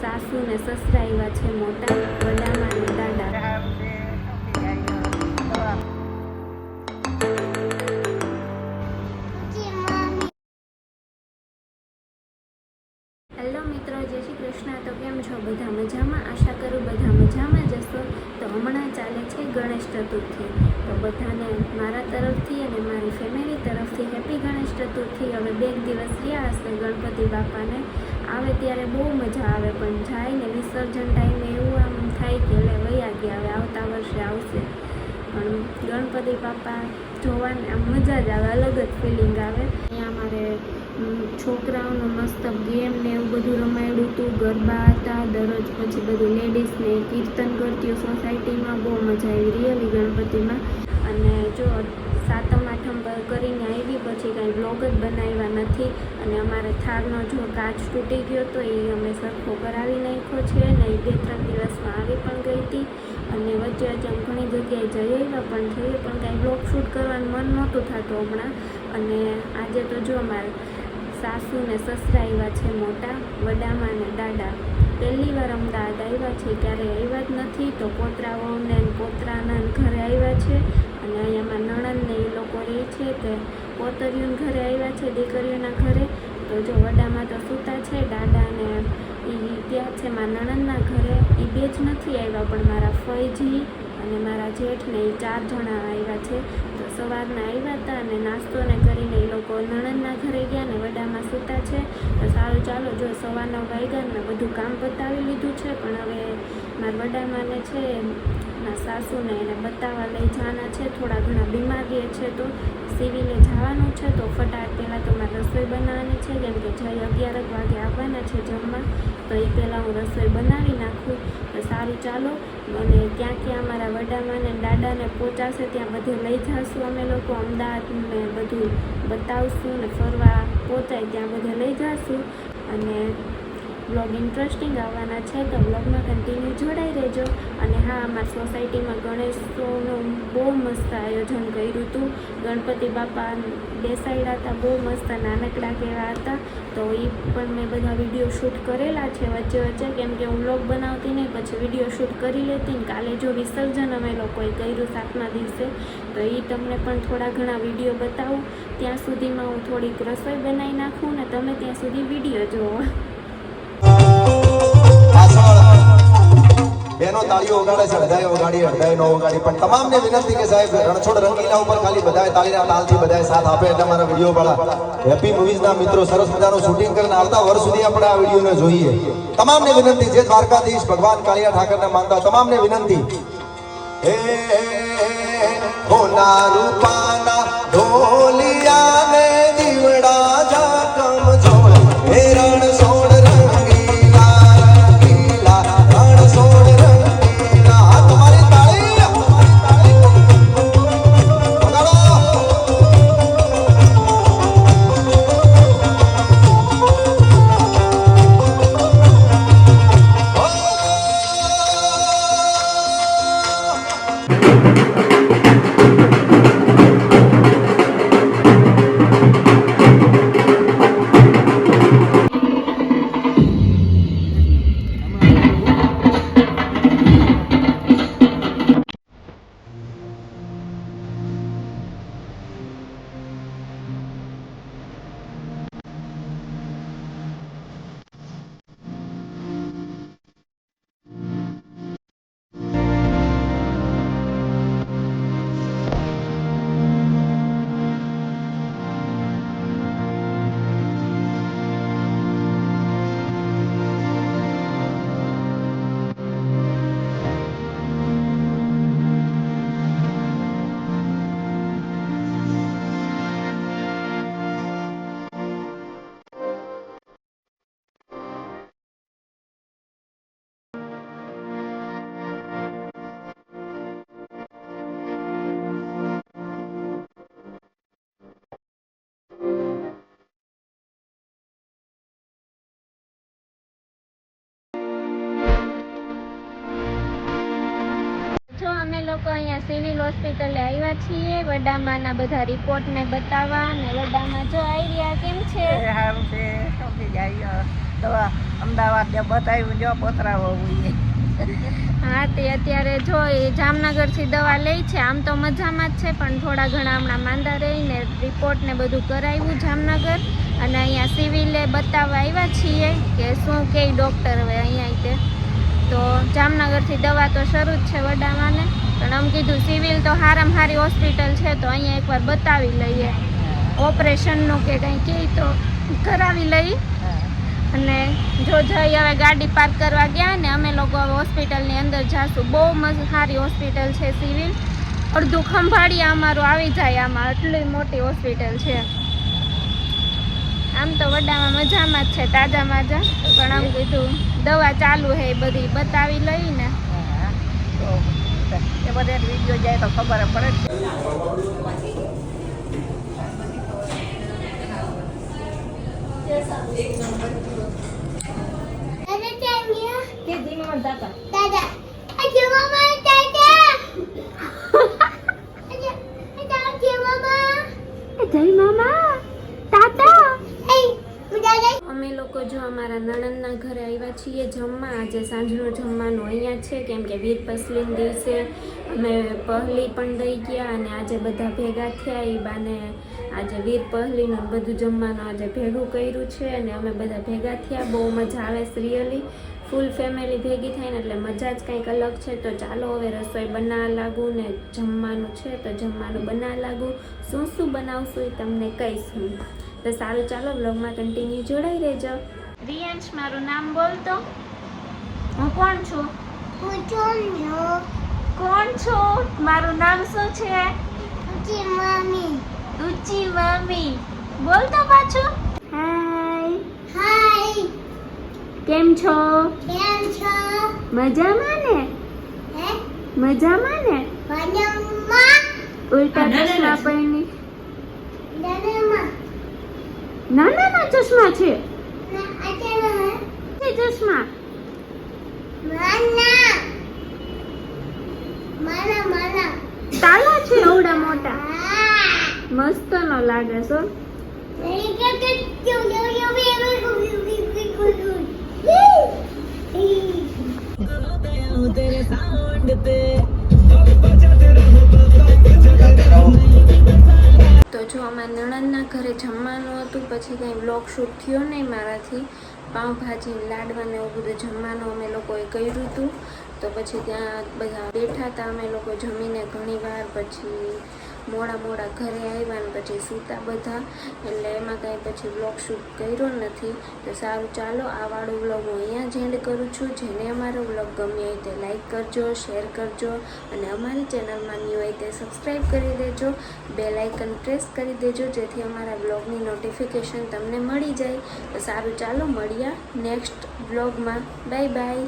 સાસુ ને સસરા આવ્યા છે મોટા, વડામાં ને દાદા. હેલો મિત્રો, જય શ્રી કૃષ્ણ. તો કેમ છો? બધા મજામાં? આશા કરું બધા મજામાં જશો. તો હમણાં ચાલે છે ગણેશ ચતુર્થી. તો બધાને મારા તરફથી અને મારી ફેમિલી તરફથી હેપી ગણેશ ચતુર્થી. હવે 2 દિવસ રહ્યા હશે. ગણપતિ બાપાને આવે ત્યારે બહુ મજા આવે, પણ જાય ને વિસર્જન ટાઈમે એવું આમ થાય કે એટલે વયા ગયા, હવે આવતા વર્ષે આવશે. પણ ગણપતિ બાપા જોવાની આમ મજા જ આવે, અલગ જ ફિલિંગ આવે. અહીંયા અમારે છોકરાઓનું મસ્ત ગેમ ને એવું બધું રમાડ્યું હતું, ગરબા હતા દરરોજ. પછી બધું લેડીઝને કીર્તન કરતી સોસાયટીમાં, બહુ મજા આવી રિયલી ગણપતિમાં. અને જો 7મ 8મ કરીને આવી પછી કાંઈ બ્લોગ જ બનાવ્યા નથી. અને અમારે થાળનો જો કાચ તૂટી ગયો તો એ અમે સરખો કરાવી નાખ્યો છે ને એ 2-3 દિવસમાં આવી પણ ગઈ હતી. અને વચ્ચે ઘણી જગ્યાએ જઈ આવ્યા પણ થઈએ, પણ કાંઈ બ્લોગ શૂટ કરવાનું મન નહોતું થતું હમણાં. અને આજે તો જો અમારે સાસુ ને સસરા આવ્યા છે મોટા, વડામાં ને દાદા. પહેલી વાર અમદાવાદ આવ્યા છે, ક્યારેય આવ્યા જ નથી. તો પોતરાઓને પોતરાના ઘરે આવ્યા છે. અને અહીંયામાં નણંદને એ લોકો રહે છે, તે પોતરીઓના ઘરે આવ્યા છે, દીકરીઓના ઘરે. તો જો વડામાં તો સૂતા છે, દાદાને એ ગયા છે મારા નણંદના ઘરે. એ 2 જ નથી આવ્યા, પણ મારા ફઈજી અને મારા જેઠને એ 4 જણા આવ્યા છે. તો સવારના આવ્યા હતા અને નાસ્તોને કરીને એ લોકો નણંદના ઘરે ગયા ને વડામાં સૂતા છે. તો સારું, ચાલો જો સવારના વાગ્યા મેં બધું કામ પતાવી લીધું છે. પણ હવે મારા વડામાંને છે મારા સાસુને એને બતાવવા લઈ જવાના છે. થોડા ઘણા બીમાર રહે છે તો સિવિલે જવાનું છે. તો ફટાફટ પહેલાં તો મારે રસોઈ બનાવવાની છે, કેમ કે જઈ 11 વાગે આવવાના છે જમવા. તો એ પહેલાં હું રસોઈ બનાવી નાખું. તો સારું, ચાલો. અને ક્યાં ક્યાં અમારા વડામાં ને દાદાને પહોંચાશે ત્યાં બધે લઈ જઈશું અમે લોકો. અમદાવાદને બધું બતાવશું ને ફરવા પહોંચાય ત્યાં બધે લઈ જઈશું. અને બ્લોગ ઇન્ટરેસ્ટિંગ આવવાના છે, તો બ્લોગમાં કન્ટિન્યુ જોડાઈ રહેજો. અને હા, અમારી સોસાયટીમાં ગણેશોનું બહુ મસ્ત આયોજન કર્યું હતું. ગણપતિ બાપા બેસાડ્યા હતા, બહુ મસ્ત નાનકડા કેવા હતા. તો એ પણ મેં બધા વિડીયો શૂટ કરેલા છે વચ્ચે વચ્ચે, કેમ કે હું બ્લોગ બનાવતી નહીં, પછી વિડીયો શૂટ કરી લેતી ને કાલે જો વિસર્જન અમે લોકોએ કર્યું 7મા દિવસે, તો એ તમને પણ થોડા ઘણા વિડીયો બતાવું. ત્યાં સુધીમાં હું થોડીક રસોઈ બનાવી નાખું ને તમે ત્યાં સુધી વિડીયો જોવો. બેનો તાળીઓ વગાડે છે, હૃદય વગાડી, હૃદય નો વગાડી. પણ તમામને વિનંતી કે સાહેબ રણછોડ રંગીલા ઉપર ખાલી બધાએ તાળીના તાલથી બધાએ સાથ આપે એટલે મારા વિડીયો વાળા હેપી મૂવીઝના મિત્રો સરસ મજાનું શૂટિંગ કરીને આવતા વર્ષ સુધી આપણે આ વિડીયોને જોઈએ. તમામને વિનંતી, જે દ્વારકાધીશ ભગવાન કાળિયા ઠાકરને માનતા તમામને વિનંતી. હે હોના રૂપાના ઢોલિયા ને દીવડા જાકમ જોડ, હે રણછોડ અમે લોકો અહીંયા સિવિલ હોસ્પિટલે આવ્યા છીએ વડામાંના બધા રિપોર્ટ ને બતાવવા. અને વડામાં જો આવી રહ્યા કેમ છે? સારું છે, સમજી જાય. તો અમદાવાદ જે બતાવ્યું જો પોતરાવો હોય હા તે અત્યારે જો એ જામનગરથી દવા લે છે, આમ તો મજામાં જ છે પણ થોડા ઘણા હમણાં માંદા રહીને રિપોર્ટ ને બધું કરાવ્યું જામનગર, અને અહીંયા સિવિલે બતાવવા આવ્યા છીએ કે શું કે ડૉક્ટર હવે અહીંયા તે તો જામનગરથી દવા તો શરૂ જ છે વડામાંને, પણ આમ કીધું સિવિલ તો હારામાં હારી હોસ્પિટલ છે તો અહીંયા એકવાર બતાવી લઈએ, ઓપરેશનનું કે કંઈ કહે તો કરાવી લઈ. અને જો જઈ હવે ગાડી પાર્ક કરવા ગયા ને અમે લોકો હવે હોસ્પિટલની અંદર જાશું. બહુ મસ્ત સારી હોસ્પિટલ છે સિવિલ, અડધું ખંભાળિયા અમારું આવી જાય આમાં, એટલી મોટી હોસ્પિટલ છે. આમ તો વડામાં મજામાં જ છે, તાજા માજા, પણ આમ કીધું દવા ચાલુ છે એ બધી બતાવી લઈને. તો એ બધે વિડીયો જાય તો ખબર પડે જ. અમે લોકો જો અમારા નણંદના ઘરે આવ્યા છીએ જમવા. આજે સાંજનું જમવાનું અહીંયા છે કેમ કે વીર પસલીન દિવસે અમે પહલી પણ દઈ ગયા અને આજે બધા ભેગા થયા. એ બાને આજે વીર પહલીનું બધું જમવાનું આજે ભેગું કર્યું છે અને અમે બધા ભેગા થયા. બહુ મજા આવે સિરિયલી, ફૂલ ફેમિલી ભેગી થઈને એટલે મજા જ કંઈક અલગ છે. તો ચાલો હવે રસોઈ બનાવવા લાગું ને જમવાનું છે તો જમવાનું બનાવવા લાગું. શું શું બનાવશું એ તમને કહીશું. તો સારું ચાલો બ્લોગમાં કન્ટિન્યુ જોડાઈ રહેજો. રિયાંશ મારું નામ બોલતો. હું કોણ છું? કોણ છું? મારું નામ શું છે? ઊંચી મમ્મી. બોલતો પાછું. હાય. કેમ છો? મજામાં ને? મજામાં ને? ઉલટા ચશ્મા પહેરી. નાના ચશ્મા છે. ચશ્મા તાલા છે એવડા મોટા, મસ્ત નો લાગે છો. તો જો અમારા નણંદના ઘરે જમવાનું હતું, પછી કંઈ બ્લોગ શૂટ થયો નહીં મારાથી. પાઉંભાજી, લાડવા ને એવું બધું જમવાનું અમે લોકોએ કર્યું હતું. તો પછી ત્યાં બધા બેઠા હતા અમે લોકો જમીને ઘણી વાર, પછી મોડા ઘરે આવ્યા ને પછી સૂતા બધા, એટલે એમાં કાંઈ પછી બ્લોગ શૂટ કર્યો નથી. તો સારું ચાલો આ વાળો બ્લોગ હું અહીંયા જ એન્ડ કરું છું. જેને અમારો બ્લોગ ગમ્યો હોય તે લાઈક કરજો, શેર કરજો અને અમારી ચેનલમાં ન્યૂ હોય તે સબસ્ક્રાઈબ કરી દેજો, બેલ આઇકન પ્રેસ કરી દેજો જેથી અમારા બ્લોગની નોટિફિકેશન તમને મળી જાય. તો સારું ચાલો મળ્યા નેક્સ્ટ બ્લોગમાં. Bye bye.